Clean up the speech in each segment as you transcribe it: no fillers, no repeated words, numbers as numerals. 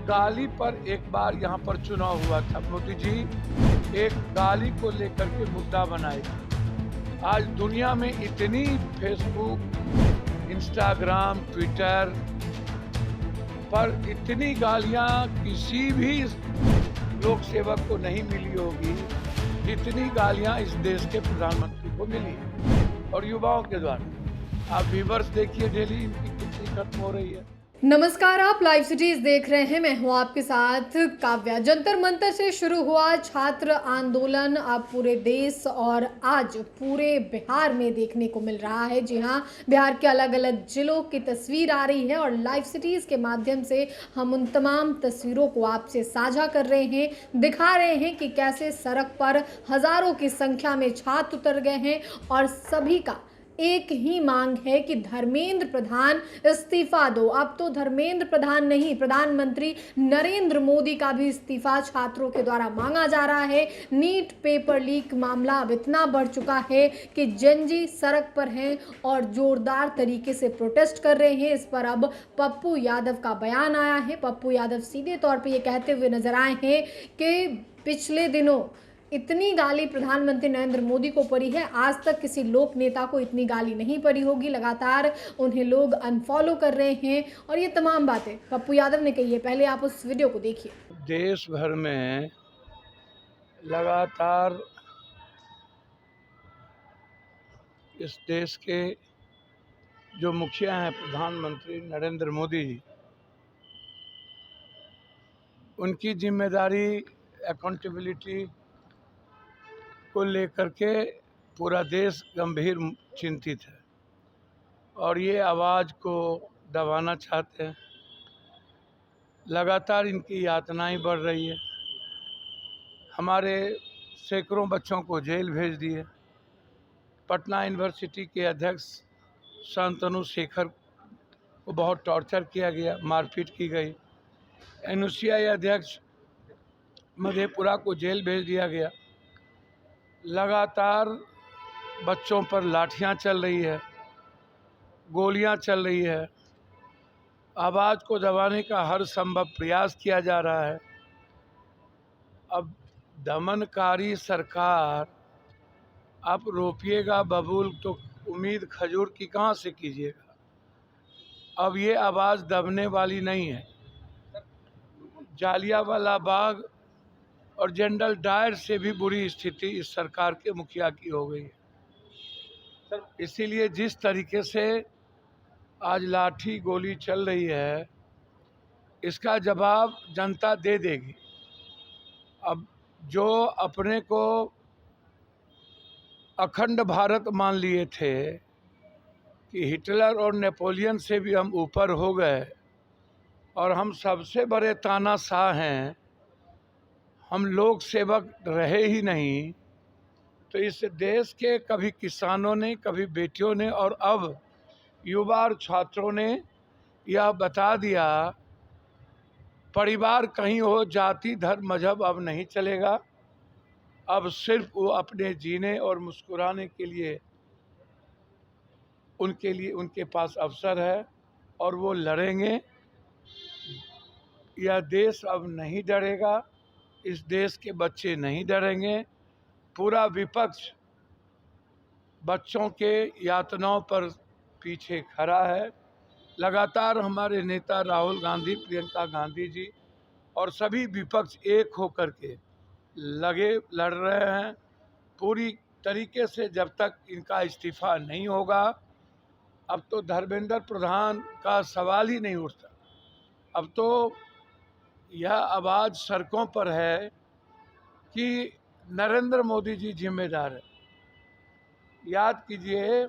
गाली पर एक बार यहाँ पर चुनाव हुआ था। मोदी जी एक गाली को लेकर के मुद्दा बनाए थे। आज दुनिया में इतनी फेसबुक, इंस्टाग्राम, ट्विटर पर इतनी गालियां किसी भी लोक सेवक को नहीं मिली होगी जितनी गालियां इस देश के प्रधानमंत्री को मिली है और युवाओं के द्वारा। आप व्यूअर्स देखिए डेली इनकी कितनी खत्म हो रही है। नमस्कार, आप लाइव सिटीज देख रहे हैं। मैं हूं आपके साथ काव्या। जंतर मंतर से शुरू हुआ छात्र आंदोलन अब पूरे देश और आज पूरे बिहार में देखने को मिल रहा है। जी हां, बिहार के अलग अलग जिलों की तस्वीर आ रही है और लाइव सिटीज के माध्यम से हम उन तमाम तस्वीरों को आपसे साझा कर रहे हैं, दिखा रहे हैं कि कैसे सड़क पर हजारों की संख्या में छात्र उतर गए हैं और सभी का एक ही मांग है कि धर्मेंद्र प्रधान इस्तीफा दो। अब तो धर्मेंद्र प्रधान नहीं, प्रधानमंत्री नरेंद्र मोदी का भी इस्तीफा छात्रों के द्वारा मांगा जा रहा है। नीट पेपर लीक मामला अब इतना बढ़ चुका है कि जनजी सड़क पर हैं और जोरदार तरीके से प्रोटेस्ट कर रहे हैं। इस पर अब पप्पू यादव का बयान आया है। पप्पू यादव सीधे तौर पर यह कहते हुए नजर आए हैं कि पिछले दिनों इतनी गाली प्रधानमंत्री नरेंद्र मोदी को पड़ी है, आज तक किसी लोक नेता को इतनी गाली नहीं पड़ी होगी। लगातार उन्हें लोग अनफॉलो कर रहे हैं और ये तमाम बातें पप्पू यादव ने कही है। पहले आप उस वीडियो को देखिए। देश भर में लगातार इस देश के जो मुखिया हैं प्रधानमंत्री नरेंद्र मोदी जी, उनकी जिम्मेदारी, अकाउंटेबिलिटी को लेकर के पूरा देश गंभीर चिंतित है और ये आवाज़ को दबाना चाहते हैं। लगातार इनकी यातनाएं बढ़ रही है। हमारे सैकड़ों बच्चों को जेल भेज दिए। पटना यूनिवर्सिटी के अध्यक्ष शांतनु शेखर को बहुत टॉर्चर किया गया, मारपीट की गई। एनयूसीआई अध्यक्ष मधेपुरा को जेल भेज दिया गया। लगातार बच्चों पर लाठियां चल रही है, गोलियां चल रही है। आवाज़ को दबाने का हर संभव प्रयास किया जा रहा है। अब दमनकारी सरकार, आप रोपिएगा बबूल तो उम्मीद खजूर की कहाँ से कीजिएगा। अब ये आवाज़ दबने वाली नहीं है। जालियांवाला बाग और जनरल डायर से भी बुरी स्थिति इस सरकार के मुखिया की हो गई है। इसीलिए जिस तरीके से आज लाठी गोली चल रही है, इसका जवाब जनता दे देगी। अब जो अपने को अखंड भारत मान लिए थे कि हिटलर और नेपोलियन से भी हम ऊपर हो गए और हम सबसे बड़े तानाशाह हैं, हम लोक सेवक रहे ही नहीं, तो इस देश के कभी किसानों ने, कभी बेटियों ने और अब युवा और छात्रों ने यह बता दिया, परिवार कहीं हो, जाति धर्म मजहब अब नहीं चलेगा। अब सिर्फ वो अपने जीने और मुस्कुराने के लिए उनके पास अवसर है और वो लड़ेंगे। यह देश अब नहीं डरेगा, इस देश के बच्चे नहीं डरेंगे। पूरा विपक्ष बच्चों के यातनाओं पर पीछे खड़ा है। लगातार हमारे नेता राहुल गांधी, प्रियंका गांधी जी और सभी विपक्ष एक होकर के लड़ रहे हैं पूरी तरीके से। जब तक इनका इस्तीफा नहीं होगा, अब तो धर्मेंद्र प्रधान का सवाल ही नहीं उठता। अब तो यह आवाज़ सड़कों पर है कि नरेंद्र मोदी जी जिम्मेदार है। याद कीजिए,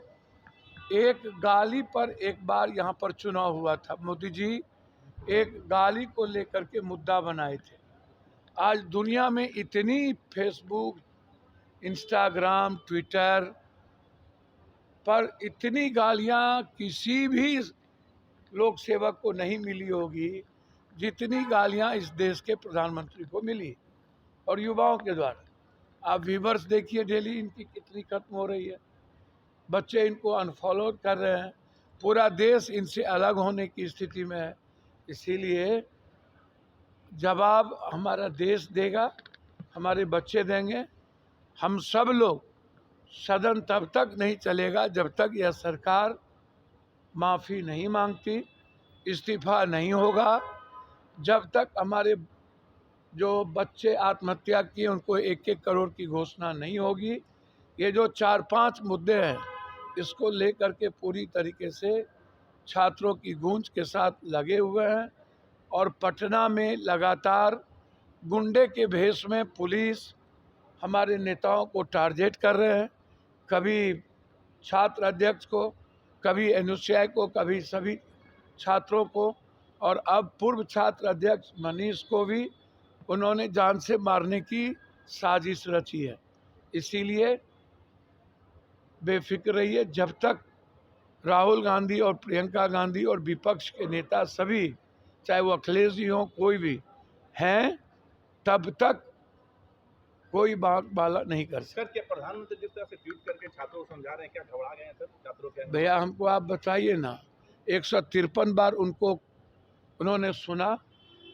एक गाली पर एक बार यहाँ पर चुनाव हुआ था। मोदी जी एक गाली को लेकर के मुद्दा बनाए थे। आज दुनिया में इतनी फेसबुक, इंस्टाग्राम, ट्विटर पर इतनी गालियां किसी भी लोक सेवक को नहीं मिली होगी जितनी गालियां इस देश के प्रधानमंत्री को मिली और युवाओं के द्वारा। आप व्यूअर्स देखिए डेली इनकी कितनी खत्म हो रही है। बच्चे इनको अनफॉलो कर रहे हैं। पूरा देश इनसे अलग होने की स्थिति में है। इसीलिए जवाब हमारा देश देगा, हमारे बच्चे देंगे। हम सब लोग, सदन तब तक नहीं चलेगा जब तक यह सरकार माफ़ी नहीं मांगती, इस्तीफा नहीं होगा, जब तक हमारे जो बच्चे आत्महत्या किए उनको 1-1 करोड़ की घोषणा नहीं होगी। ये जो 4-5 मुद्दे हैं, इसको लेकर के पूरी तरीके से छात्रों की गूंज के साथ लगे हुए हैं और पटना में लगातार गुंडे के भेष में पुलिस हमारे नेताओं को टारगेट कर रहे हैं, कभी छात्र अध्यक्ष को, कभी एनयूसीआई को, कभी सभी छात्रों को, और अब पूर्व छात्र अध्यक्ष मनीष को भी उन्होंने जान से मारने की साजिश रची है। इसीलिए बेफिक्र रहिए, जब तक राहुल गांधी और प्रियंका गांधी और विपक्ष के नेता सभी, चाहे वो अखिलेश जी हों, कोई भी हैं, तब तक कोई बात बाला नहीं कर सकता। सर, क्या प्रधानमंत्री जिस तरह से ट्वीट करके छात्रों को समझा रहे हैं, क्या घबरा गए हैं सर छात्रों के? भैया हमको आप बताइए ना, 153 बार उनको उन्होंने सुना,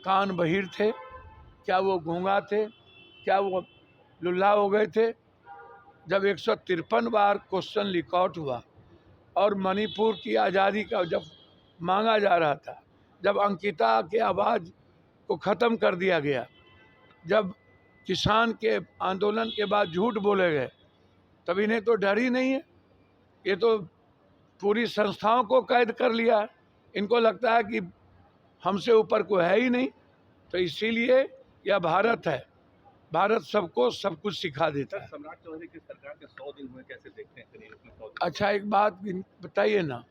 कान बहिर थे, क्या वो गूंगा थे, क्या वो लुल्ला हो गए थे? जब 153 बार क्वेश्चन रिकॉर्ड हुआ और मणिपुर की आज़ादी का जब मांगा जा रहा था, जब अंकिता के आवाज़ को ख़त्म कर दिया गया, जब किसान के आंदोलन के बाद झूठ बोले गए, तब इन्हें तो डर ही नहीं है। ये तो पूरी संस्थाओं को कैद कर लिया है। इनको लगता है कि हमसे ऊपर कोई है ही नहीं। तो इसीलिए यह भारत है, भारत सबको सब कुछ सिखा देता है। सम्राट चौधरी की सरकार के 100 दिन हुए, कैसे देखते हैं करीब उसमें 100 दिन? अच्छा, एक बात बताइए ना,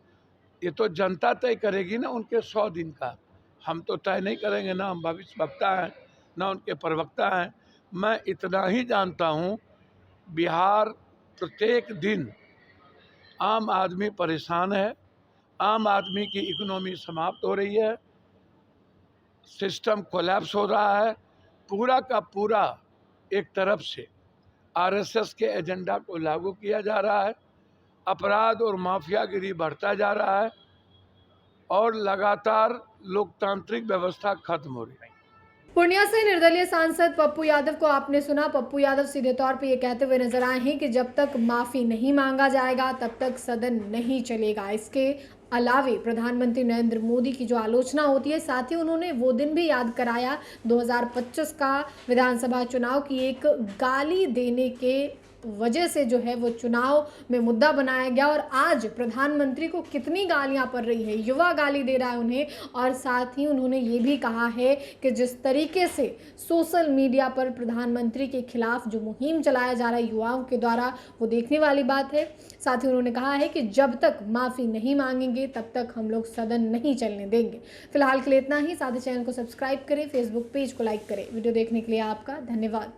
ये तो जनता तय करेगी ना उनके 100 दिन का, हम तो तय नहीं करेंगे ना, हम भविष्य वक्ता हैं ना उनके प्रवक्ता हैं। मैं इतना ही जानता हूँ, बिहार प्रत्येक दिन आम आदमी परेशान है, आम आदमी की इकोनॉमी समाप्त हो रही है, सिस्टम कोलैप्स हो रहा है, पूरा का पूरा एक तरफ से आरएसएस के एजेंडा को लागू किया जा रहा है, अपराध और माफियागिरी बढ़ता जा रहा है और लगातार लोकतांत्रिक व्यवस्था खत्म हो रही है। पूर्णिया से निर्दलीय सांसद पप्पू यादव को आपने सुना। पप्पू यादव सीधे तौर पे ये कहते हुए नजर आए हैं कि जब तक माफी नहीं मांगा जाएगा तब तक सदन नहीं चलेगा। इसके अलावे प्रधानमंत्री नरेंद्र मोदी की जो आलोचना होती है, साथ ही उन्होंने वो दिन भी याद कराया 2025 का विधानसभा चुनाव की एक गाली देने के वजह से जो है वो चुनाव में मुद्दा बनाया गया और आज प्रधानमंत्री को कितनी गालियां पड़ रही है, युवा गाली दे रहा है उन्हें। और साथ ही उन्होंने ये भी कहा है कि जिस तरीके से सोशल मीडिया पर प्रधानमंत्री के खिलाफ जो मुहिम चलाया जा रहा है युवाओं के द्वारा, वो देखने वाली बात है। साथ ही उन्होंने कहा है कि जब तक माफ़ी नहीं मांगेंगे तब तक हम लोग सदन नहीं चलने देंगे। फिलहाल के लिए इतना ही। साथ ही चैनल को सब्सक्राइब करें, फेसबुक पेज को लाइक करें। वीडियो देखने के लिए आपका धन्यवाद।